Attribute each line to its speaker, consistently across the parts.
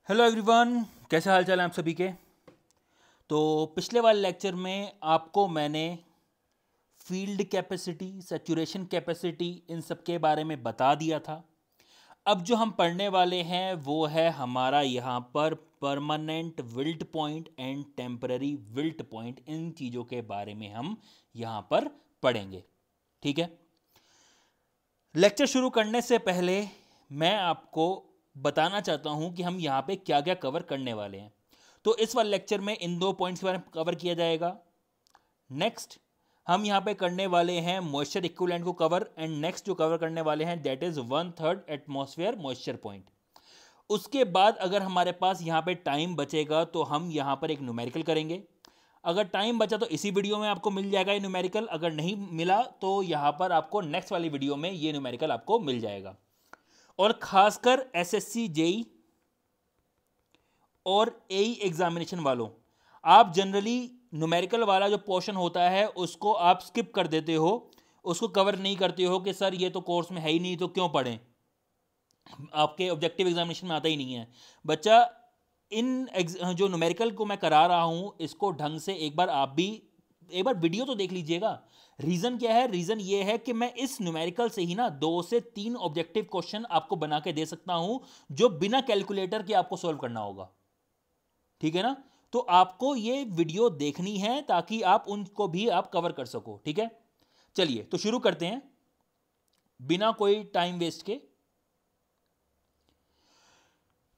Speaker 1: Hello everyone, कैसे हाल चाल है आप सभी के। तो पिछले वाले लेक्चर में आपको मैंने फील्ड कैपेसिटी, सैचुरेशन कैपेसिटी, इन सब के बारे में बता दिया था। अब जो हम पढ़ने वाले हैं वो है हमारा यहाँ पर permanent wilt point and temporary wilt point. इन चीज़ों के बारे में हम यहाँ पर पढ़ेंगे, ठीक है। लेक्चर शुरू करने से पहले मैं आपको बताना चाहता हूं कि हम यहाँ पे क्या क्या कवर करने वाले हैं। तो इस वाले लेक्चर में इन दो पॉइंट्स के बारे में कवर किया जाएगा। नेक्स्ट हम यहाँ पे करने वाले हैं मॉइस्चर इक्विवेलेंट को कवर, एंड नेक्स्ट जो कवर करने वाले हैं that is 1/3 atmosphere moisture point. उसके बाद अगर हमारे पास यहाँ पे टाइम बचेगा तो हम यहाँ पर एक न्यूमेरिकल करेंगे। अगर टाइम बचा तो इसी वीडियो में आपको मिल जाएगा ये न्यूमेरिकल, अगर नहीं मिला तो यहाँ पर आपको नेक्स्ट वाली वीडियो में ये न्यूमेरिकल आपको मिल जाएगा। और खासकर एसएससी जेई और एई एग्जामिनेशन वालों, आप जनरली न्यूमेरिकल वाला जो पोर्शन होता है उसको आप स्किप कर देते हो, उसको कवर नहीं करते हो कि सर ये तो कोर्स में है ही नहीं तो क्यों पढ़ें, आपके ऑब्जेक्टिव एग्जामिनेशन में आता ही नहीं है। बच्चा इन जो न्यूमेरिकल को मैं करा रहा हूं इसको ढंग से एक बार आप भी एक बार वीडियो तो देख लीजिएगा। रीजन क्या है? रीजन ये है कि मैं इस न्यूमेरिकल से ही ना 2 से 3 ऑब्जेक्टिव क्वेश्चन आपको बना के दे सकता हूं जो बिना कैलकुलेटर के आपको सॉल्व करना होगा, ठीक है ना। तो आपको ये वीडियो देखनी है ताकि आप उनको भी आप कवर कर सको, ठीक है। चलिए तो शुरू करते हैं बिना कोई टाइम वेस्ट के।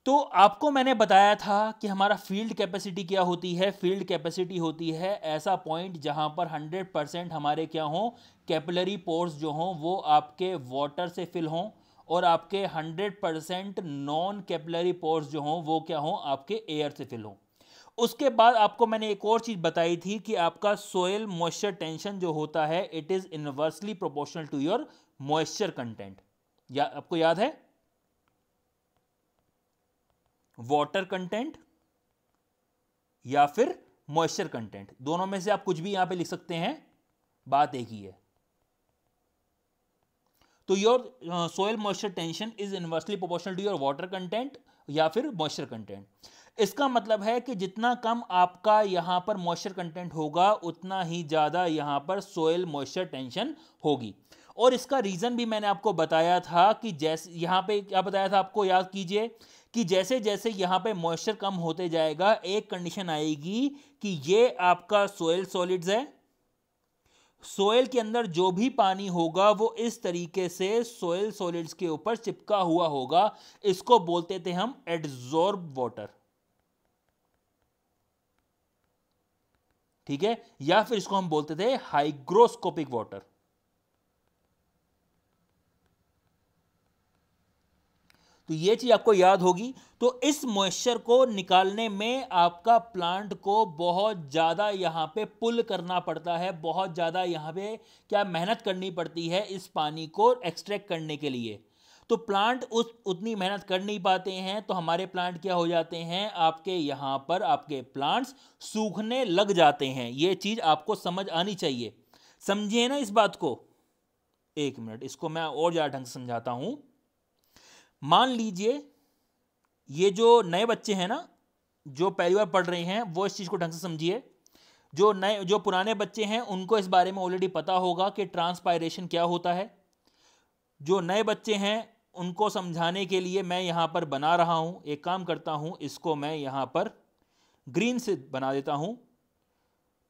Speaker 1: तो आपको मैंने बताया था कि हमारा फील्ड कैपेसिटी क्या होती है। फील्ड कैपेसिटी होती है ऐसा पॉइंट जहां पर 100% हमारे क्या हों, कैपिलरी पोर्स जो हों वो आपके वाटर से फिल हों, और आपके 100% नॉन कैपिलरी पोर्स जो हों वो क्या हों, आपके एयर से फिल हों। उसके बाद आपको मैंने एक और चीज बताई थी कि आपका सोयल मॉइस्चर टेंशन जो होता है it is inversely proportional to your moisture content. या आपको याद है, वाटर कंटेंट या फिर मॉइस्चर कंटेंट, दोनों में से आप कुछ भी यहां पे लिख सकते हैं, बात एक ही है। तो your soil moisture tension is inversely proportional to your water content या फिर मॉइस्चर कंटेंट। इसका मतलब है कि जितना कम आपका यहां पर मॉइस्चर कंटेंट होगा उतना ही ज्यादा यहां पर सोयल मॉइस्चर टेंशन होगी। और इसका रीजन भी मैंने आपको बताया था कि जैसे यहां पे क्या बताया था आपको, याद कीजिए कि जैसे जैसे यहां पे मॉइस्चर कम होते जाएगा एक कंडीशन आएगी कि ये आपका सोयल सॉलिड्स है, सोयल के अंदर जो भी पानी होगा वो इस तरीके से सोयल सॉलिड्स के ऊपर चिपका हुआ होगा। इसको बोलते थे हम एडजॉर्ब वाटर, ठीक है, या फिर इसको हम बोलते थे हाइग्रोस्कोपिक वाटर। तो ये चीज आपको याद होगी। तो इस मॉइस्चर को निकालने में आपका प्लांट को बहुत ज्यादा यहां पे पुल करना पड़ता है, बहुत ज्यादा यहां पे क्या मेहनत करनी पड़ती है इस पानी को एक्सट्रैक्ट करने के लिए। तो प्लांट उतनी मेहनत कर नहीं पाते हैं, तो हमारे प्लांट क्या हो जाते हैं, आपके यहां पर आपके प्लांट्स सूखने लग जाते हैं। ये चीज आपको समझ आनी चाहिए, समझिए ना इस बात को। एक मिनट, इसको मैं और ज्यादा ढंग से समझाता हूं। मान लीजिए ये जो नए बच्चे हैं ना, जो पहली बार पढ़ रहे हैं, वो इस चीज को ढंग से समझिए। जो पुराने बच्चे हैं उनको इस बारे में ऑलरेडी पता होगा कि ट्रांसपायरेशन क्या होता है। जो नए बच्चे हैं उनको समझाने के लिए मैं यहां पर बना रहा हूं, एक काम करता हूं, इसको मैं यहां पर ग्रीन से बना देता हूं।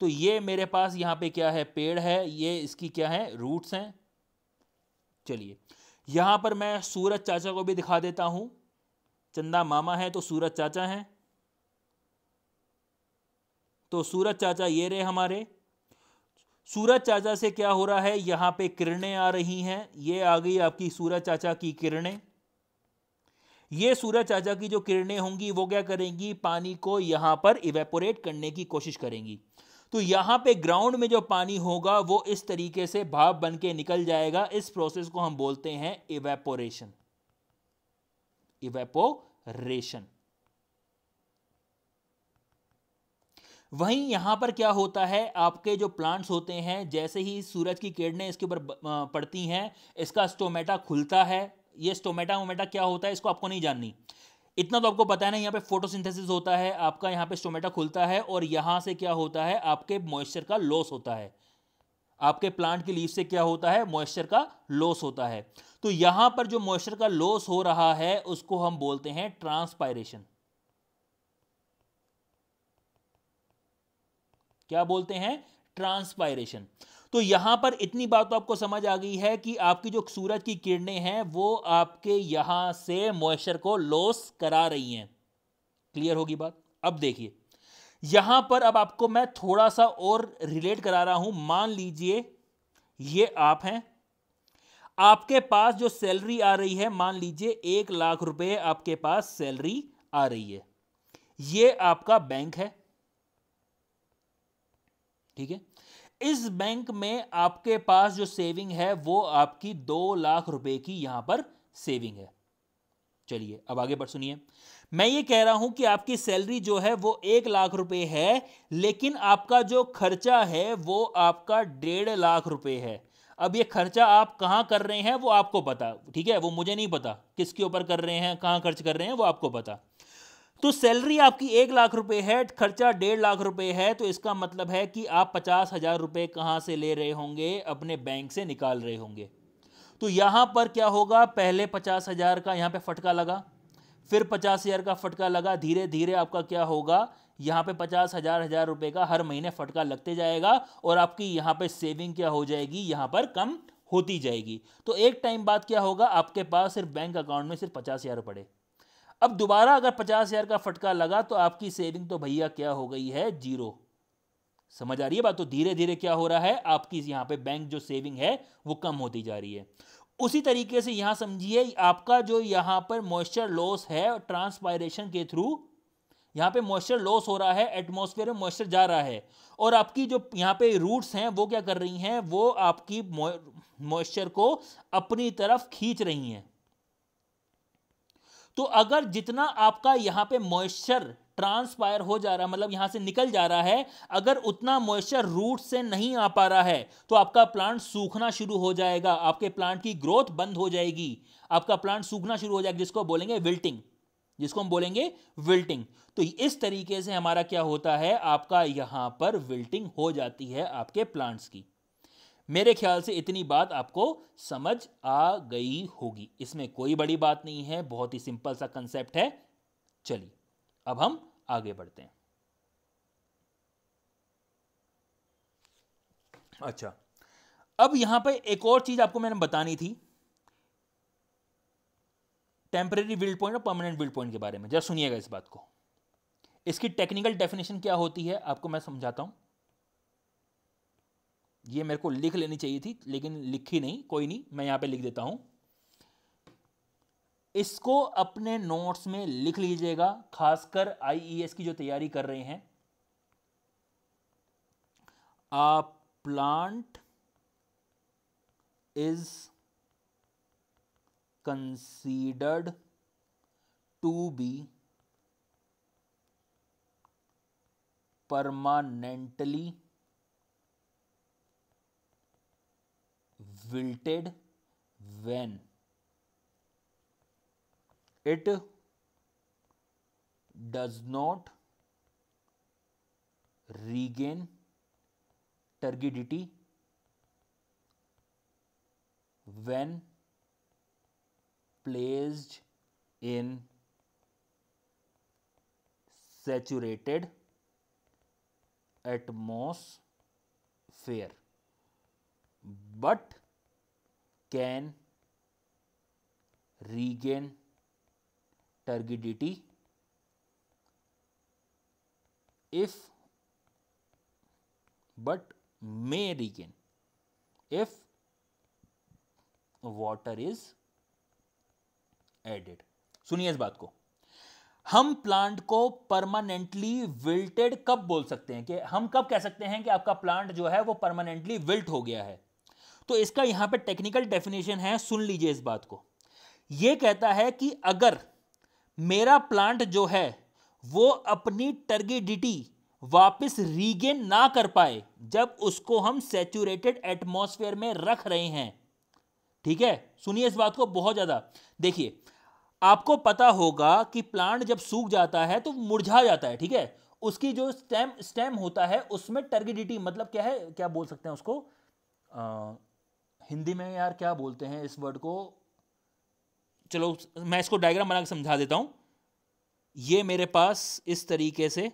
Speaker 1: तो ये मेरे पास यहां पे क्या है, पेड़ है, ये इसकी क्या है, रूट्स हैं। चलिए यहां पर मैं सूरज चाचा को भी दिखा देता हूं। चंदा मामा है तो सूरज चाचा हैं। तो सूरज चाचा ये रहे हमारे। सूरज चाचा से क्या हो रहा है, यहां पे किरणें आ रही हैं, ये आ गई आपकी सूरज चाचा की किरणें। ये सूरज चाचा की जो किरणें होंगी वो क्या करेंगी, पानी को यहां पर इवेपोरेट करने की कोशिश करेंगी। तो यहां पे ग्राउंड में जो पानी होगा वो इस तरीके से भाप बन के निकल जाएगा। इस प्रोसेस को हम बोलते हैं इवेपोरेशन। इवेपोरेशन। वहीं यहां पर क्या होता है, आपके जो प्लांट्स होते हैं, जैसे ही सूरज की किरणें इसके ऊपर पड़ती हैं, इसका स्टोमेटा खुलता है। ये स्टोमेटा वोमेटा क्या होता है इसको आपको नहीं जाननी। इतना तो आपको पता है ना, यहाँ पे फोटोसिंथेसिस होता है आपका, यहाँ पे स्टोमेटा खुलता है और यहाँ से क्या होता है, आपके मॉइस्चर का लॉस होता है। आपके प्लांट की लीफ से क्या होता है, मॉइस्चर का लॉस होता है। तो यहां पर जो मॉइस्चर का लॉस हो रहा है उसको हम बोलते हैं ट्रांसपायरेशन। क्या बोलते हैं, ट्रांसपायरेशन। तो यहां पर इतनी बात तो आपको समझ आ गई है कि आपकी जो सूरज की किरणें हैं वो आपके यहां से मॉइस्चर को लॉस करा रही हैं। क्लियर होगी बात। अब देखिए यहां पर, अब आपको मैं थोड़ा सा और रिलेट करा रहा हूं। मान लीजिए ये आप हैं, आपके पास जो सैलरी आ रही है, मान लीजिए 1,00,000 रुपए आपके पास सैलरी आ रही है। ये आपका बैंक है, ठीक है। इस बैंक में आपके पास जो सेविंग है वो आपकी 2,00,000 रुपए की यहां पर सेविंग है। चलिए अब आगे बढ़ सुनिए। मैं ये कह रहा हूं कि आपकी सैलरी जो है वो 1,00,000 रुपए है, लेकिन आपका जो खर्चा है वो आपका 1,50,000 रुपए है। अब ये खर्चा आप कहां कर रहे हैं वो आपको पता, ठीक है, वो मुझे नहीं पता किसके ऊपर कर रहे हैं, कहां खर्च कर रहे हैं, वो आपको पता। तो सैलरी आपकी 1,00,000 रुपए है, खर्चा 1,50,000 रुपए है, तो इसका मतलब है कि आप 50,000 रुपए कहां से ले रहे होंगे, अपने बैंक से निकाल रहे होंगे। तो यहां पर क्या होगा, पहले 50,000 का यहां पे फटका लगा, फिर 50,000 का फटका लगा, धीरे धीरे आपका क्या होगा, यहां पे 50,000 रुपए का हर महीने फटका लगते जाएगा और आपकी यहां पे सेविंग क्या हो जाएगी, यहां पर कम होती जाएगी। तो एक टाइम बाद क्या होगा, आपके पास सिर्फ बैंक अकाउंट में सिर्फ 50,000 पड़े। अब दोबारा अगर 50,000 का फटका लगा तो आपकी सेविंग तो भैया क्या हो गई है, जीरो। समझ आ रही है बात। तो धीरे धीरे क्या हो रहा है, आपकी यहां पे बैंक जो सेविंग है वो कम होती जा रही है। उसी तरीके से यहां समझिए, आपका जो यहां पर मॉइस्चर लॉस है ट्रांसपायरेशन के थ्रू, यहां पे मॉइस्चर लॉस हो रहा है, एटमॉस्फेयर में मॉइस्चर जा रहा है और आपकी जो यहां पे रूट्स हैं वो क्या कर रही हैं, वो आपकी मॉइस्चर को अपनी तरफ खींच रही हैं। तो अगर जितना आपका यहां पे मॉइस्चर ट्रांसपायर हो जा रहा है, मतलब यहां से निकल जा रहा है, अगर उतना मॉइस्चर रूट से नहीं आ पा रहा है तो आपका प्लांट सूखना शुरू हो जाएगा, आपके प्लांट की ग्रोथ बंद हो जाएगी, आपका प्लांट सूखना शुरू हो जाएगा, जिसको बोलेंगे विल्टिंग, जिसको हम बोलेंगे विल्टिंग। तो इस तरीके से हमारा क्या होता है, आपका यहां पर विल्टिंग हो जाती है आपके प्लांट्स की। मेरे ख्याल से इतनी बात आपको समझ आ गई होगी, इसमें कोई बड़ी बात नहीं है, बहुत ही सिंपल सा कंसेप्ट है। चलिए अब हम आगे बढ़ते हैं। अच्छा, अब यहां पे एक और चीज आपको मैंने बतानी थी, टेम्परेरी विल्ड पॉइंट और परमानेंट विल्ड पॉइंट के बारे में। जरा सुनिएगा इस बात को। इसकी टेक्निकल डेफिनेशन क्या होती है आपको मैं समझाता हूं। ये मेरे को लिख लेनी चाहिए थी लेकिन लिखी नहीं, कोई नहीं, मैं यहां पे लिख देता हूं। इसको अपने नोट्स में लिख लीजिएगा, खासकर आईईएस की जो तैयारी कर रहे हैं। A plant is considered to be permanently wilted when it does not regain turgidity when placed in saturated atmosphere but can regain turgidity if but may regain if water is added। सुनिए इस बात को, हम plant को permanently wilted कब बोल सकते हैं, कि हम कब कह सकते हैं कि आपका प्लांट जो है वो परमानेंटली विल्ट हो गया है। तो इसका यहां पे टेक्निकल डेफिनेशन है, सुन लीजिए इस बात को। यह कहता है कि अगर मेरा प्लांट जो है वो अपनी टर्गिडिटी वापस रीगेन ना कर पाए जब उसको हम सैचुरेटेड एटमॉस्फेयर में रख रहे हैं, ठीक है, सुनिए इस बात को बहुत ज्यादा। देखिए आपको पता होगा कि प्लांट जब सूख जाता है तो मुरझा जाता है, ठीक है। उसकी जो स्टेम होता है उसमें टर्गिडिटी, मतलब क्या है, क्या बोल सकते हैं उसको हिंदी में यार, क्या बोलते हैं इस वर्ड को, चलो मैं इसको डायग्राम बना के समझा देता हूं। ये मेरे पास इस तरीके से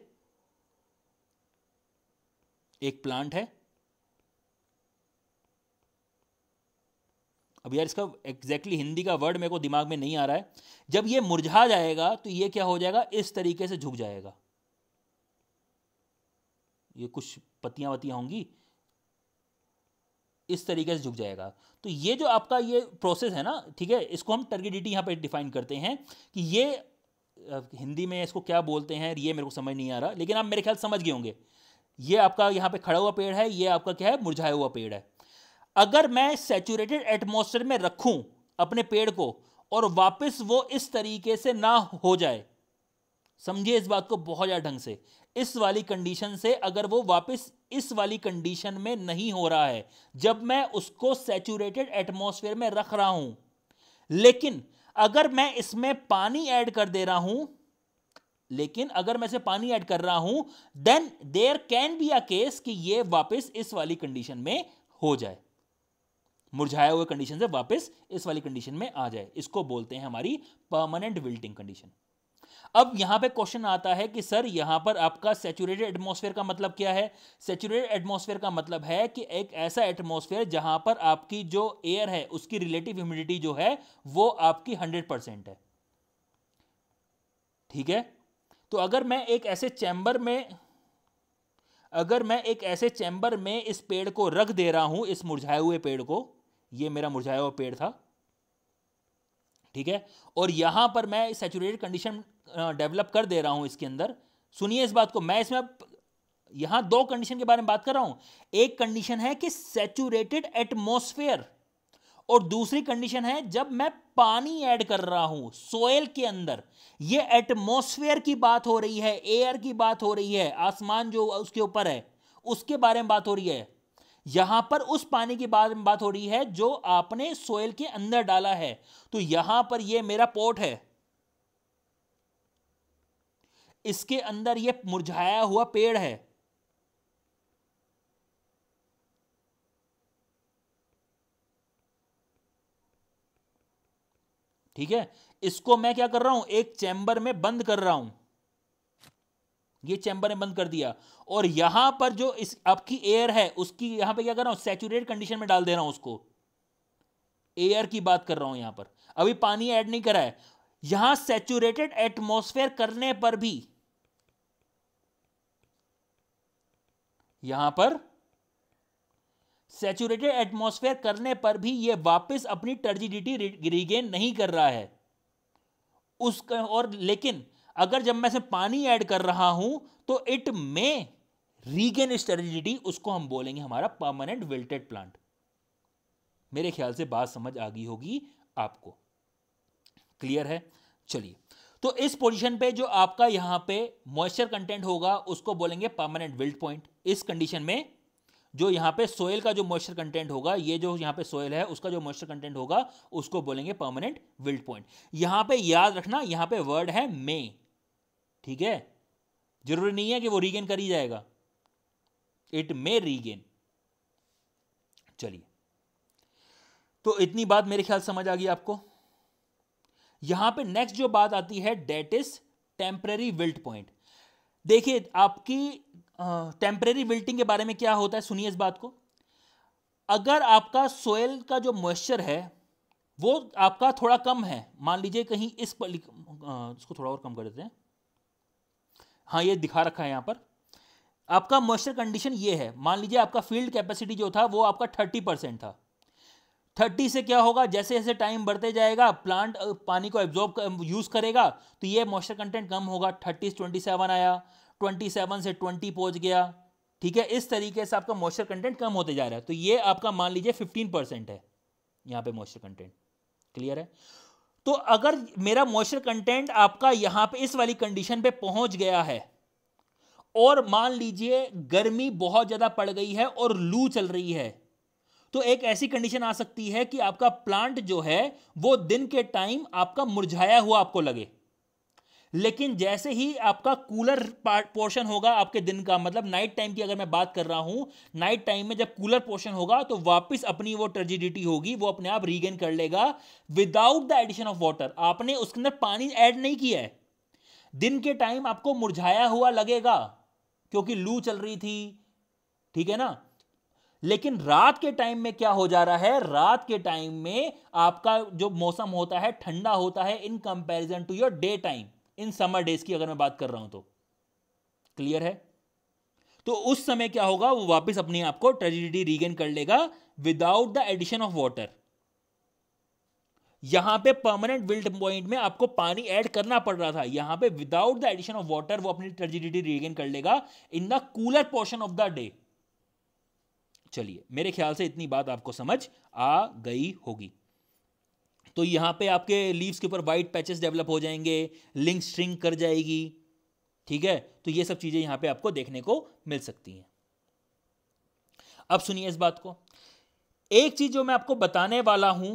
Speaker 1: एक प्लांट है। अब यार इसका एग्जैक्टली हिंदी का वर्ड मेरे को दिमाग में नहीं आ रहा है। जब ये मुरझा जाएगा तो ये क्या हो जाएगा, इस तरीके से झुक जाएगा। ये कुछ पत्तियां वत्तियां होंगी, इस तरीके से झुक जाएगा। तो ये जो आपका ये प्रोसेस है ना, ठीक है, इसको हम टर्गिडिटी यहां पे डिफाइन करते हैं कि ये हिंदी में इसको क्या बोलते हैं, ये मेरे को समझ नहीं आ रहा, लेकिन आप मेरे ख्याल समझ गए होंगे। ये आपका यहां पे खड़ा हुआ पेड़ है, ये आपका क्या है, मुरझाया हुआ पेड़ है। अगर मैं सैचुरेटेड एटमॉस्फेयर में रखूं अपने पेड़ को और वापस वो इस तरीके से ना हो जाए, समझिए इस बात को बहुत ज्यादा ढंग से, इस वाली कंडीशन से अगर वो वापस इस वाली कंडीशन में नहीं हो रहा है जब मैं उसको सैचुरेटेड एटमॉस्फेयर में रख रहा हूं, लेकिन अगर मैं इसमें पानी ऐड कर दे रहा हूं, then there can be a case कि ये वापस इस वाली कंडीशन में हो जाए, मुरझाए हुए कंडीशन से वापस इस वाली कंडीशन में आ जाए। इसको बोलते हैं हमारी परमानेंट विल्टिंग कंडीशन। अब यहां पे क्वेश्चन आता है कि सर यहां पर आपका सैचुरेटेड एटमॉस्फेयर का मतलब क्या है। सैचुरेटेड एटमॉस्फेयर का मतलब है कि एक ऐसा एटमॉस्फेयर जहां पर आपकी जो एयर है उसकी रिलेटिव ह्यूमिडिटी जो है वो आपकी 100% है, ठीक है। तो अगर मैं एक ऐसे चैम्बर में इस पेड़ को रख दे रहा हूं, इस मुरझाए हुए पेड़ को, ये मेरा मुरझाया हुआ पेड़ था, ठीक है, और यहां पर मैं सैचुरेटेड कंडीशन डेवलप कर दे रहा हूं इसके अंदर। सुनिए इस बात को, मैं इसमें यहां दो कंडीशन के बारे में बात कर रहा हूं। एक कंडीशन है कि सैचुरेटेड एटमॉस्फेयर, और दूसरी कंडीशन है जब मैं पानी ऐड कर रहा हूं सोयल के अंदर। ये एटमॉस्फेयर की बात हो रही है, एयर की बात हो रही है, आसमान जो उसके ऊपर है उसके बारे में बात हो रही है। यहां पर उस पानी की बात हो रही है जो आपने सोयल के अंदर डाला है। तो यहां पर ये मेरा पॉट है, इसके अंदर ये मुरझाया हुआ पेड़ है, ठीक है। इसको मैं क्या कर रहा हूं, एक चैम्बर में बंद कर रहा हूं, ये चैम्बर में बंद कर दिया, और यहां पर जो इस आपकी एयर है उसकी यहां पे क्या कर रहा हूं, सैचुरेटेड कंडीशन में डाल दे रहा हूं उसको। एयर की बात कर रहा हूं यहां पर, अभी पानी ऐड नहीं करा है। यहां सैचुरेटेड एटमॉस्फेयर करने पर भी, यहां पर सैचुरेटेड एटमॉस्फेयर करने पर भी ये वापस अपनी टर्जिडिटी रिगेन नहीं कर रहा है उसका। और लेकिन अगर जब मैं इसमें पानी ऐड कर रहा हूं तो इट में रीगेन इस टर्जिडिटी, उसको हम बोलेंगे हमारा परमानेंट विल्टेड प्लांट। मेरे ख्याल से बात समझ आ गई होगी आपको, क्लियर है। चलिए, तो इस पोजीशन पे जो आपका यहां पे मॉइस्चर कंटेंट होगा उसको बोलेंगे परमानेंट विल्ट पॉइंट। इस कंडीशन में जो यहां पे सोयल का जो मॉइस्चर कंटेंट होगा, ये जो यहां पे सोयल है उसका जो मॉइस्चर कंटेंट होगा उसको बोलेंगे परमानेंट विल्ट पॉइंट। यहां पे याद रखना, यहां पे वर्ड है मे, ठीक है, जरूरी नहीं है कि वो रीगेन कर ही जाएगा, इट मे रीगेन। चलिए, तो इतनी बात मेरे ख्याल समझ आ गई आपको। यहां पे नेक्स्ट जो बात आती है that is temporary wilt point. देखिए आपकी टेम्परेरी विल्टिंग के बारे में क्या होता है, सुनिए इस बात को। अगर आपका सोयल का जो मॉइस्चर है वो आपका थोड़ा कम है, मान लीजिए कहीं इस पर इसको थोड़ा और कम कर देते हैं, हाँ ये दिखा रखा है यहां पर, आपका मॉइस्चर कंडीशन ये है, मान लीजिए आपका फील्ड कैपेसिटी जो था वो आपका 30% था। 30 से क्या होगा, जैसे जैसे टाइम बढ़ते जाएगा प्लांट पानी को एब्जॉर्ब यूज करेगा तो ये मॉइस्चर कंटेंट कम होगा। 30 से 27 आया, 27 से 20 पहुंच गया, ठीक है। इस तरीके से आपका मॉइस्चर कंटेंट कम होते जा रहा है। तो ये आपका मान लीजिए 15% है यहां पे मॉइस्चर कंटेंट, क्लियर है। तो अगर मेरा मॉइस्चर कंटेंट आपका यहां पे इस वाली कंडीशन पे पहुंच गया है और मान लीजिए गर्मी बहुत ज्यादा पड़ गई है और लू चल रही है, तो एक ऐसी कंडीशन आ सकती है कि आपका प्लांट जो है वो दिन के टाइम आपका मुरझाया हुआ आपको लगे, लेकिन जैसे ही आपका कूलर पोर्शन होगा आपके दिन का, मतलब नाइट टाइम की अगर मैं बात कर रहा हूं, नाइट टाइम में जब कूलर पोर्शन होगा तो वापस अपनी वो टर्जिडिटी होगी, वो अपने आप रीगेन कर लेगा without the addition of water. आपने उसके अंदर पानी ऐड नहीं किया है। दिन के टाइम आपको मुरझाया हुआ लगेगा क्योंकि लू चल रही थी, ठीक है ना, लेकिन रात के टाइम में क्या हो जा रहा है, रात के टाइम में आपका जो मौसम होता है ठंडा होता है in comparison to your day time, in summer days की अगर मैं बात कर रहा हूं तो। क्लियर है? तो उस समय क्या होगा, वो वापस अपने आप को टर्जिडिटी रीगेन कर लेगा without the addition of water. यहां पे परमानेंट विल्ट पॉइंट में आपको पानी ऐड करना पड़ रहा था, यहां पे without the addition of water वो अपनी टर्जिडिटी रीगेन कर लेगा in the cooler portion of the day. चलिए, मेरे ख्याल से इतनी बात आपको समझ आ गई होगी। तो यहां पे आपके लीव्स के ऊपर व्हाइट पैचेस डेवलप हो जाएंगे, लिंक श्रिंक कर जाएगी, ठीक है। तो ये सब चीजें यहां पे आपको देखने को मिल सकती हैं। अब सुनिए इस बात को, एक चीज जो मैं आपको बताने वाला हूं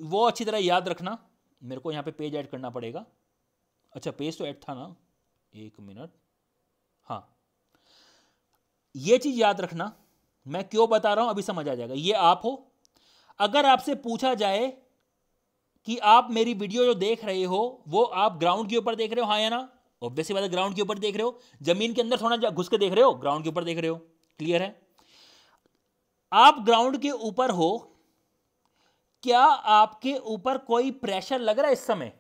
Speaker 1: वो अच्छी तरह याद रखना। मेरे को यहां पे पेज ऐड करना पड़ेगा। अच्छा, पेज तो ऐड था ना, एक मिनट। हाँ, ये चीज याद रखना, मैं क्यों बता रहा हूं अभी समझ आ जाएगा। ये आप हो, अगर आपसे पूछा जाए कि आप मेरी वीडियो जो देख रहे हो वो आप ग्राउंड के ऊपर देख रहे हो, हाँ या ना, ऑब्वियसली बात है ग्राउंड के ऊपर देख रहे हो, जमीन के अंदर थोड़ा घुस के देख रहे हो, ग्राउंड के ऊपर देख रहे हो। क्लियर है? आप ग्राउंड के ऊपर हो, क्या आपके ऊपर कोई प्रेशर लग रहा है इस समय?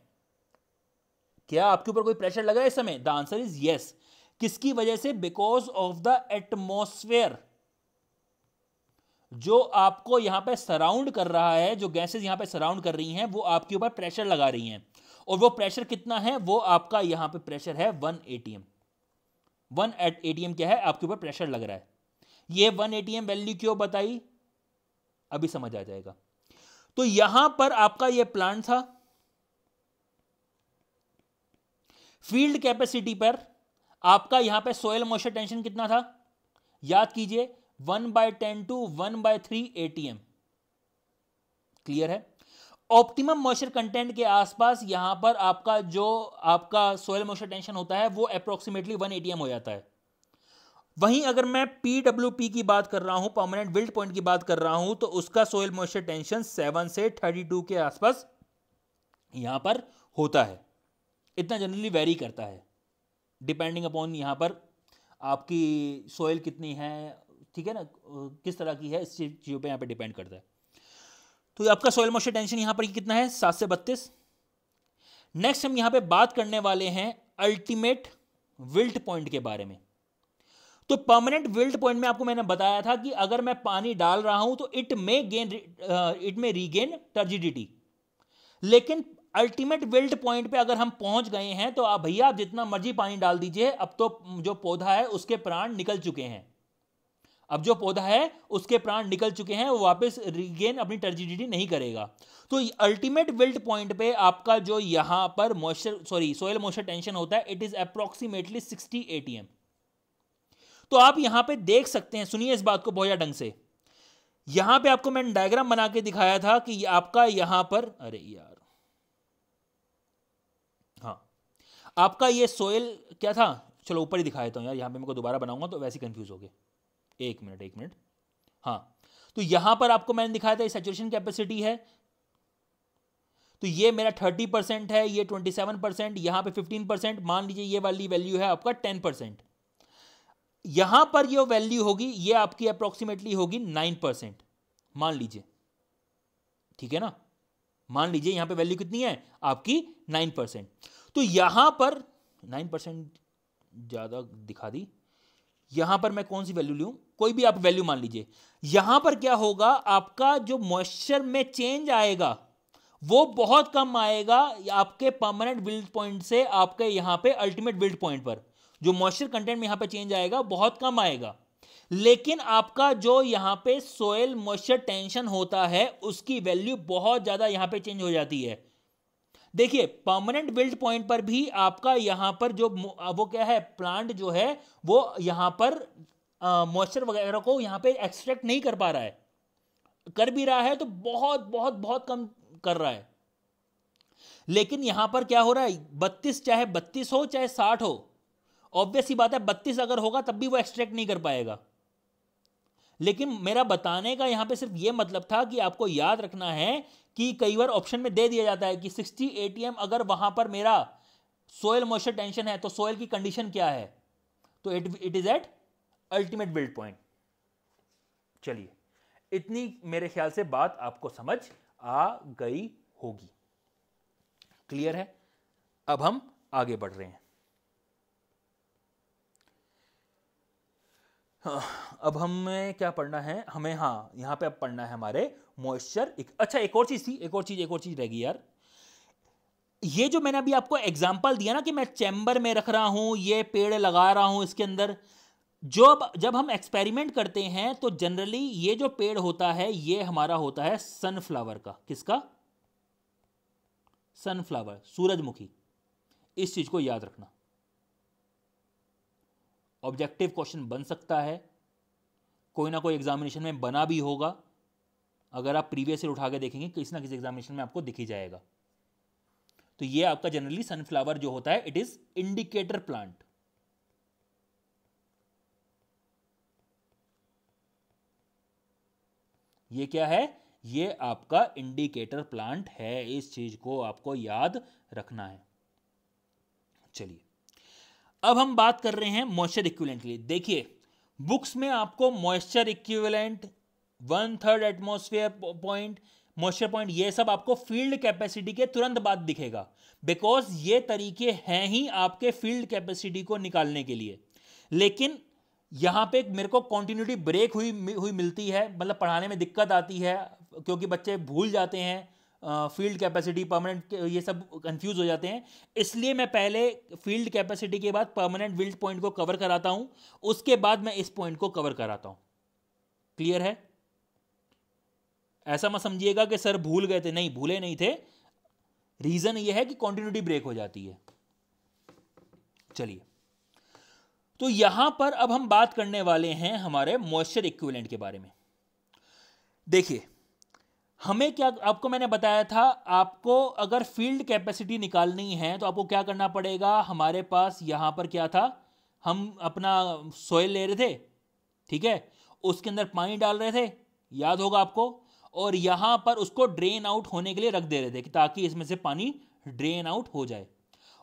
Speaker 1: क्या आपके ऊपर कोई प्रेशर लग रहा है इस समय? The answer is yes. किसकी वजह से? Because of the atmosphere. जो आपको यहां पे सराउंड कर रहा है, जो गैसेस यहां पे सराउंड कर रही हैं, वो आपके ऊपर प्रेशर लगा रही हैं। और वो प्रेशर कितना है? वो आपका यहां पे प्रेशर है 1 atm। 1 atm क्या है? आपके ऊपर प्रेशर लग रहा है। ये 1 atm वैल्यू क्यों बताई, अभी समझ आ जाएगा। तो यहां पर आपका ये प्लांट था, फील्ड कैपेसिटी पर आपका यहां पे सोयल मॉइस्चर टेंशन कितना था? याद कीजिए, 1/10 to 1/3 atm। क्लियर है? ऑप्टिमम मॉइस्चर कंटेंट के आसपास यहां पर आपका जो आपका सोयल मॉइस्चर टेंशन होता है वो अप्रोक्सीमेटली 1 atm हो जाता है। वहीं अगर मैं PWP की बात कर रहा हूं, परमानेंट विल्ट पॉइंट की बात कर रहा हूं, तो उसका सोयल मॉइस्चर टेंशन 7 से 32 के आसपास यहां पर होता है। इतना जनरली वेरी करता है डिपेंडिंग अपॉन यहां पर आपकी सोयल कितनी है, ठीक है ना, किस तरह की है, इस चीज़ों पे यहाँ पे डिपेंड करता है। तो आपका सोयल मॉइस्चर टेंशन यहाँ पर कितना है? 7 से 32। नेक्स्ट हम यहाँ पे बात करने वाले हैं अल्टीमेट विल्ट पॉइंट के बारे में। तो परमानेंट विल्ट पॉइंट में आपको मैंने बताया था कि अगर मैं पानी डाल रहा हूं तो इट में रीगेन टर्जिडिटी, लेकिन अल्टीमेट विल्ट पॉइंट पे अगर हम पहुंच गए हैं तो आप भैया आप जितना मर्जी पानी डाल दीजिए, अब तो जो पौधा है उसके प्राण निकल चुके हैं। अब जो पौधा है उसके प्राण निकल चुके हैं, वो वापस रीगेन अपनी टर्जिडिटी नहीं करेगा। तो अल्टीमेट विल्ट पॉइंट पे आपका जो यहां पर सोयल मॉइस्चर टेंशन होता है, इट इज अप्रोक्सीमेटली 60 atm। तो आप यहां पे देख सकते हैं, सुनिए इस बात को बहुत ढंग से। यहां पे आपको मैंने डायग्राम बना के दिखाया था कि आपका यहां पर, अरे यार, हाँ, आपका ये सोयल क्या था, चलो ऊपर ही दिखा देता हूं यार, यहां पे मेरे को दोबारा बनाऊंगा तो वैसे कंफ्यूज हो गए। एक मिनट। हाँ, तो यहां पर आपको मैंने दिखाया था सैचुरेशन कैपेसिटी है, तो ये मेरा 30% है, ये 27%, यहां पे 15%, मान लीजिए ये वाली वैल्यू है आपका 10%। यहां पर ये वैल्यू होगी, ये आपकी अप्रोक्सीमेटली होगी 9%, मान लीजिए, ठीक है ना, मान लीजिए यहां पे वैल्यू कितनी है आपकी 9%। तो यहां पर 9% ज्यादा दिखा दी, यहां पर मैं कौन सी वैल्यू लूं, कोई भी आप वैल्यू मान लीजिए। यहां पर क्या होगा, आपका जो मॉइस्चर में चेंज आएगा वो बहुत कम आएगा आपके परमानेंट विल्ट पॉइंट से आपके यहां पे अल्टीमेट विल्ट पॉइंट पर। जो मॉइस्चर कंटेंट में यहां पे चेंज आएगा बहुत कम आएगा, लेकिन आपका जो यहां पे सोयल मॉइस्चर टेंशन होता है उसकी वैल्यू बहुत ज्यादा यहां पे चेंज हो जाती है। देखिए, परमानेंट विल्ट पॉइंट पर भी आपका यहां पर जो वो क्या है, प्लांट जो है वो यहां पर मॉइस्चर वगैरह को यहां पे एक्सट्रैक्ट नहीं कर पा रहा है, कर भी रहा है तो बहुत बहुत बहुत कम कर रहा है। लेकिन यहां पर क्या हो रहा है, 32 चाहे 32 हो चाहे 60 हो, ऑब्वियस ही बात है 32 अगर होगा तब भी वो एक्सट्रैक्ट नहीं कर पाएगा। लेकिन मेरा बताने का यहां पे सिर्फ ये मतलब था कि आपको याद रखना है कि कई बार ऑप्शन में दे दिया जाता है कि 60 ATM अगर वहां पर मेरा सोयल मॉइस्चर टेंशन है तो सोयल की कंडीशन क्या है, तो it is at ultimate build point. चलिए, इतनी मेरे ख्याल से बात आपको समझ आ गई होगी। क्लियर है? अब हम आगे बढ़ रहे हैं। अब हमें क्या पढ़ना है, हमें यहां पे अब पढ़ना है हमारे मॉइस्चर। अच्छा, एक और चीज रह गई यार। ये जो मैंने अभी आपको एग्जांपल दिया ना कि मैं चैम्बर में रख रहा हूं, ये पेड़ लगा रहा हूं इसके अंदर, जब हम एक्सपेरिमेंट करते हैं तो जनरली ये जो पेड़ होता है ये हमारा होता है सनफ्लावर का। किसका? सनफ्लावर, सूरजमुखी। इस चीज को याद रखना, ऑब्जेक्टिव क्वेश्चन बन सकता है, कोई ना कोई एग्जामिनेशन में बना भी होगा। अगर आप प्रीवियस ईयर उठा के देखेंगे किसी ना किसी एग्जामिनेशन में आपको दिख ही जाएगा। तो ये आपका जनरली सनफ्लावर जो होता है इट इज इंडिकेटर प्लांट। ये क्या है? ये आपका इंडिकेटर प्लांट है। इस चीज को आपको याद रखना है। चलिए, अब हम बात कर रहे हैं मॉइस्चर इक्विवेलेंट के लिए। देखिए, बुक्स में आपको moisture equivalent, 1/3 atmosphere point, moisture point, ये सब आपको फील्ड कैपेसिटी के तुरंत बाद दिखेगा, बिकॉज ये तरीके हैं ही आपके फील्ड कैपेसिटी को निकालने के लिए। लेकिन यहां पे मेरे को कॉन्टिन्यूटी ब्रेक हुई मिलती है, मतलब पढ़ाने में दिक्कत आती है क्योंकि बच्चे भूल जाते हैं फील्ड कैपेसिटी, परमानेंट, ये सब कंफ्यूज हो जाते हैं। इसलिए मैं पहले फील्ड कैपेसिटी के बाद परमानेंट बिल्ड पॉइंट को कवर कराता हूं, उसके बाद मैं इस पॉइंट को कवर कराता हूं। क्लियर है? ऐसा मत समझिएगा कि सर भूल गए थे, नहीं, भूले नहीं थे, रीजन ये है कि कॉन्टिन्यूटी ब्रेक हो जाती है। चलिए, तो यहां पर अब हम बात करने वाले हैं हमारे मॉइस्चर इक्विवेलेंट के बारे में। देखिए, हमें क्या, आपको मैंने बताया था, आपको अगर फील्ड कैपेसिटी निकालनी है तो आपको क्या करना पड़ेगा। हमारे पास यहां पर क्या था, हम अपना सॉइल ले रहे थे, ठीक है, उसके अंदर पानी डाल रहे थे, याद होगा आपको, और यहां पर उसको ड्रेन आउट होने के लिए रख दे रहे थे ताकि इसमें से पानी ड्रेन आउट हो जाए।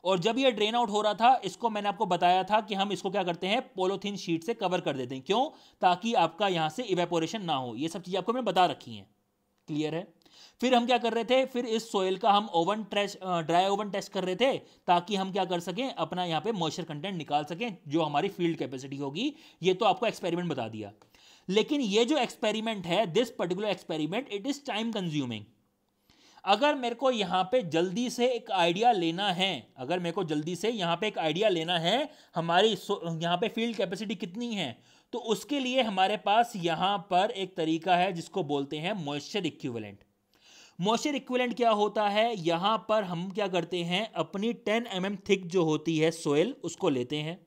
Speaker 1: और जब ये ड्रेन आउट हो रहा था, इसको मैंने आपको बताया था कि हम इसको क्या करते हैं, पॉलीथीन शीट से कवर कर देते हैं। क्यों? ताकि आपका यहां से इवेपोरेशन ना हो। ये सब चीजें आपको मैंने बता रखी हैं। क्लियर है? फिर हम क्या कर रहे थे, फिर इस सोइल का हम ड्राई ओवन टेस्ट कर रहे थे ताकि हम क्या कर सकें, अपना यहां पे मॉइस्चर कंटेंट निकाल सकें जो हमारी फील्ड कैपेसिटी होगी। ये तो आपको एक्सपेरिमेंट बता दिया। लेकिन ये जो एक्सपेरिमेंट है, this particular experiment, it is time consuming. अगर मेरे को यहां पे जल्दी से एक आइडिया लेना है, अगर मेरे को जल्दी से यहां पे एक आइडिया लेना है हमारी यहां पे फील्ड कैपेसिटी कितनी है, तो उसके लिए हमारे पास यहां पर एक तरीका है जिसको बोलते हैं मॉइस्चर इक्विवेलेंट। मॉइस्चर इक्विवेलेंट क्या होता है, यहां पर हम क्या करते हैं, अपनी 10 mm थिक जो होती है सोइल, उसको लेते हैं।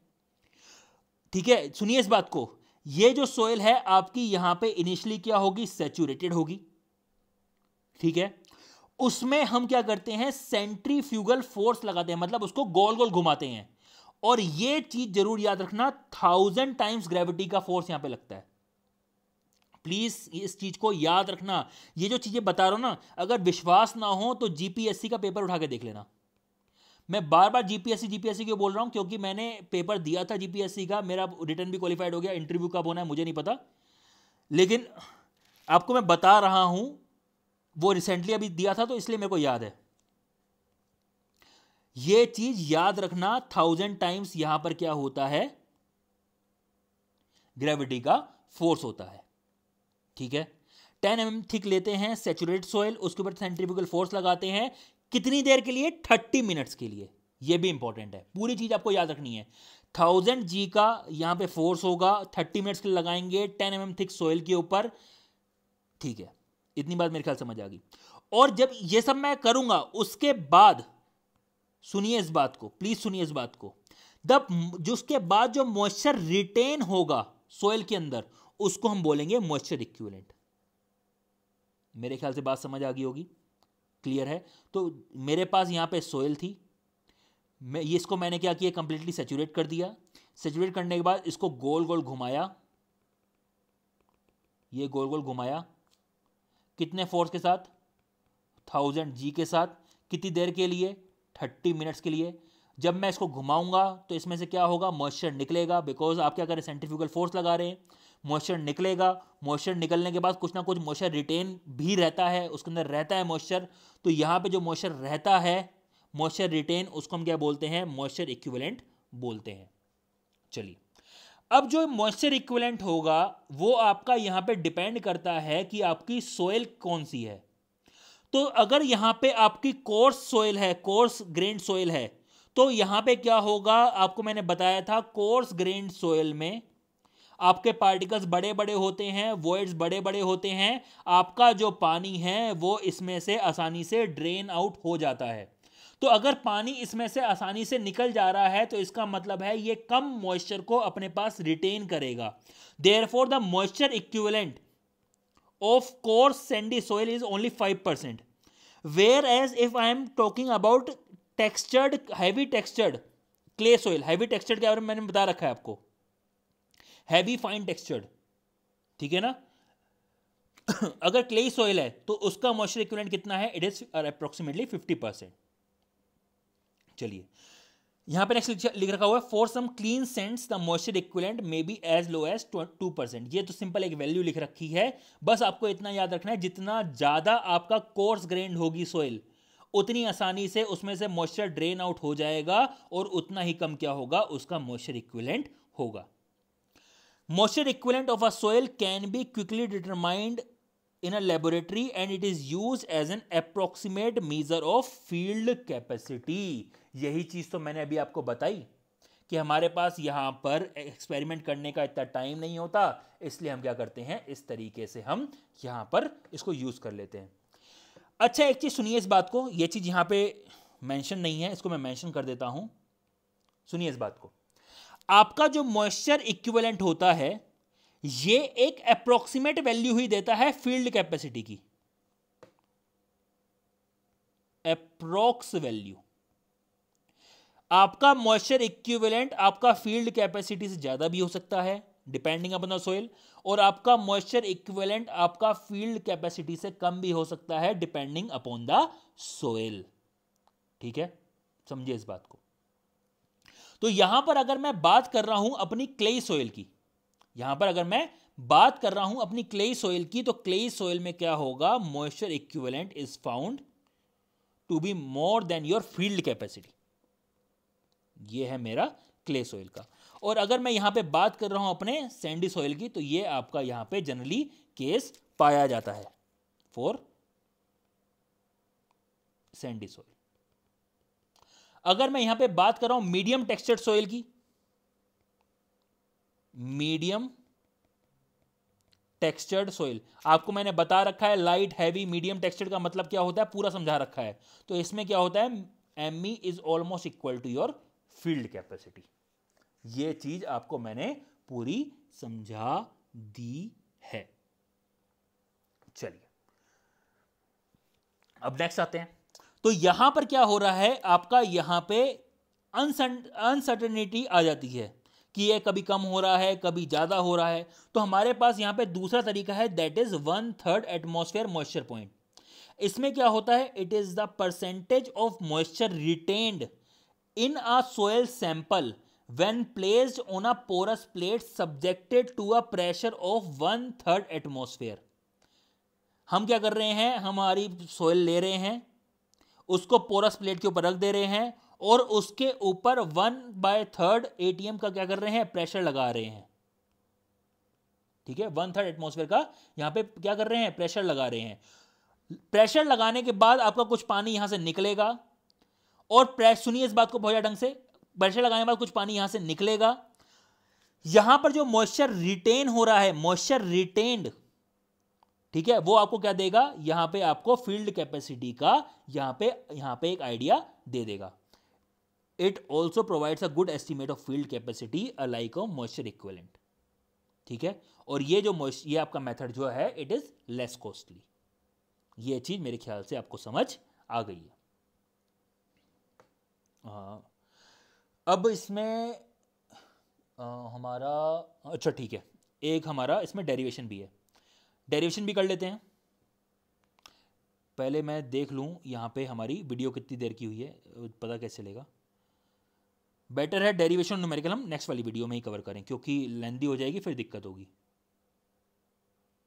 Speaker 1: ठीक है, सुनिए इस बात को, ये जो सोइल है आपकी यहां पे इनिशियली क्या होगी, सैचुरेटेड होगी, ठीक है। उसमें हम क्या करते हैं, सेंट्रीफ्यूगल फोर्स लगाते हैं, मतलब उसको गोल गोल घुमाते हैं। और ये चीज जरूर याद रखना, 1000 टाइम्स ग्रेविटी का फोर्स यहां पे लगता है। प्लीज इस चीज को याद रखना। ये जो चीजें बता रहा हूं ना, अगर विश्वास ना हो तो जीपीएससी का पेपर उठा के देख लेना। मैं बार बार जीपीएससी क्यों बोल रहा हूं, क्योंकि मैंने पेपर दिया था जीपीएससी का, मेरा रिटर्न भी क्वालिफाइड हो गया, इंटरव्यू कब होना है मुझे नहीं पता, लेकिन आपको मैं बता रहा हूं, वो रिसेंटली अभी दिया था तो इसलिए मेरे को याद है। ये चीज याद रखना, 1000 टाइम्स यहां पर क्या होता है, ग्रेविटी का फोर्स होता है, ठीक है। 10 mm थिक लेते हैं सैचुरेटेड सॉइल, उसके ऊपर सेंट्रीफ्यूगल फोर्स लगाते हैं। कितनी देर के लिए, 30 मिनट्स के लिए। यह भी इंपॉर्टेंट है, पूरी चीज आपको याद रखनी है। 1000 G का यहां पे फोर्स होगा, 30 मिनट्स के लिए लगाएंगे 10 mm थिक सॉइल के ऊपर, ठीक है। इतनी बात मेरे ख्याल समझ आ गई। और जब ये सब मैं करूंगा उसके बाद, सुनिए इस बात को, प्लीज सुनिए इस बात को, जो उसके बाद जो मॉइस्चर रिटेन होगा सोइल के अंदर, उसको हम बोलेंगे मॉइस्चर इक्विवेलेंट। मेरे ख्याल से बात समझ आ गई होगी, क्लियर है। तो मेरे पास यहाँ पे सोयल थी, मैं ये इसको मैंने क्या किया, कंप्लीटली सेचुरेट कर दिया। सेचुरेट करने के बाद इसको गोल गोल घुमाया, ये गोल गोल घुमाया, कितने फोर्स के साथ, 1000 G के साथ। कितनी देर के लिए, 30 मिनट्स के लिए। जब मैं इसको घुमाऊंगा तो इसमें से क्या होगा, मॉइस्चर निकलेगा, बिकॉज आप क्या करें, सेंट्रीफ्यूगल फोर्स लगा रहे हैं, मॉइस्चर निकलेगा। मॉइस्चर निकलने के बाद कुछ ना कुछ मॉइस्चर रिटेन भी रहता है, उसके अंदर रहता है मॉइस्चर। तो यहाँ पे जो मॉइस्चर रहता है, मॉइस्चर रिटेन, उसको हम क्या बोलते हैं, मॉइस्चर इक्विवेलेंट बोलते हैं। चलिए, अब जो मॉइस्चर इक्विवेलेंट होगा वो आपका यहाँ पे डिपेंड करता है कि आपकी सोइल कौन सी है। तो अगर यहाँ पे आपकी कोर्स सोइल है, कोर्स ग्रेन्ड सोइल है, तो यहाँ पे क्या होगा, आपको मैंने बताया था, कोर्स ग्रेन्ड सोइल में आपके पार्टिकल्स बड़े बड़े होते हैं, वॉइड्स बड़े बड़े होते हैं, आपका जो पानी है वो इसमें से आसानी से ड्रेन आउट हो जाता है। तो अगर पानी इसमें से आसानी से निकल जा रहा है तो इसका मतलब है ये कम मॉइस्चर को अपने पास रिटेन करेगा। Therefore the moisture equivalent of coarse sandy soil is only 5%, whereas if I am talking about textured heavy textured clay soil, heavy textured के बारे में मैंने बता रखा है आपको, heavy fine textured, ठीक है ना। अगर क्ले सोइल है तो उसका मॉइस्चर इक्विवेलेंट कितना है, इट इज अप्रोक्सीमेटली 50%। चलिए, यहां पे नेक्स्ट लिख रखा हुआ है, for some clean sands the moisture equivalent may be as low as 2%। ये तो सिंपल एक वैल्यू लिख रखी है, बस आपको इतना याद रखना है, जितना ज्यादा आपका कोर्स ग्रेन्ड होगी सोइल, उतनी आसानी से उसमें से मॉइस्चर ड्रेन आउट हो जाएगा और उतना ही कम क्या होगा, उसका मॉइस्चर इक्विवेलेंट होगा। Moisture equivalent of a soil can be quickly determined in a laboratory and it is used as an approximate measure of field capacity। यही चीज तो मैंने अभी आपको बताई कि हमारे पास यहां पर एक्सपेरिमेंट करने का इतना टाइम नहीं होता, इसलिए हम क्या करते हैं, इस तरीके से हम यहां पर इसको यूज कर लेते हैं। अच्छा, एक चीज सुनिए इस बात को, ये चीज यहां पे मेंशन नहीं है, इसको मैं मेंशन कर देता हूं। सुनिए इस बात को, आपका जो मॉइस्चर इक्विवेलेंट होता है ये एक अप्रोक्सीमेट वैल्यू ही देता है फील्ड कैपेसिटी की, अप्रोक्स वैल्यू। आपका मॉइस्चर इक्विवेलेंट आपका फील्ड कैपेसिटी से ज्यादा भी हो सकता है डिपेंडिंग अपॉन द सोइल, और आपका मॉइस्चर इक्विवेलेंट आपका फील्ड कैपेसिटी से कम भी हो सकता है डिपेंडिंग अपॉन द सोइल। ठीक है, समझिए इस बात को। तो यहां पर अगर मैं बात कर रहा हूं अपनी क्ले सोइल की, यहां पर अगर मैं बात कर रहा हूं अपनी क्ले सोइल की, तो क्ले सोइल में क्या होगा, moisture equivalent is found to be more than your field capacity. ये है मेरा क्ले सोइल का। और अगर मैं यहां पे बात कर रहा हूं अपने सैंडी सोइल की, तो ये आपका यहां पे जनरली केस पाया जाता है फॉर सैंडी सोइल। अगर मैं यहां पे बात कर रहा हूं मीडियम टेक्सचर्ड सोइल की, मीडियम टेक्सचर्ड सोइल, आपको मैंने बता रखा है लाइट हैवी मीडियम टेक्सचर्ड का मतलब क्या होता है, पूरा समझा रखा है। तो इसमें क्या होता है, ME is almost equal to your field capacity. ये चीज आपको मैंने पूरी समझा दी है। चलिए, अब नेक्स्ट आते हैं। तो यहां पर क्या हो रहा है, आपका यहां पे अनसर्टेनिटी आ जाती है कि ये कभी कम हो रहा है, कभी ज्यादा हो रहा है। तो हमारे पास यहां पे दूसरा तरीका है, that is 1/3 atmosphere moisture point. इसमें क्या होता है, it is the percentage of moisture retained in a soil sample when placed on a porous plate subjected to a pressure of 1/3 atmosphere. हम क्या कर रहे हैं, हमारी सोयल ले रहे हैं, उसको पोरस प्लेट के ऊपर रख दे रहे हैं और उसके ऊपर 1/3 ATM का क्या कर रहे हैं, प्रेशर लगा रहे हैं। ठीक है, 1/3 एटमॉस्फेयर का यहां पे क्या कर रहे हैं, प्रेशर लगा रहे हैं। प्रेशर लगाने के बाद आपका कुछ पानी यहां से निकलेगा, और सुनिए इस बात को बहुत ढंग से, प्रेशर लगाने के बाद कुछ पानी यहां से निकलेगा। यहां पर जो मॉइस्चर रिटेन हो रहा है, मॉइस्चर रिटेन्ड, ठीक है, वो आपको क्या देगा, यहां पे आपको फील्ड कैपेसिटी का यहां पे एक आइडिया दे देगा। It also provides a good estimate of field capacity alike of moisture equivalent. ठीक है, और ये जो ये आपका मेथड जो है, इट इज लेस कॉस्टली। ये चीज़ मेरे ख्याल से आपको समझ आ गई है। हाँ, अब इसमें हमारा, अच्छा ठीक है, एक हमारा इसमें डेरिवेशन भी है, डेरिवेशन भी कर लेते हैं। पहले मैं देख लूँ यहाँ पे हमारी वीडियो कितनी देर की हुई है, पता कैसे चलेगा। बेटर है डेरिवेशन न्यूमेरिकल हम नेक्स्ट वाली वीडियो में ही कवर करें, क्योंकि लेंदी हो जाएगी फिर दिक्कत होगी।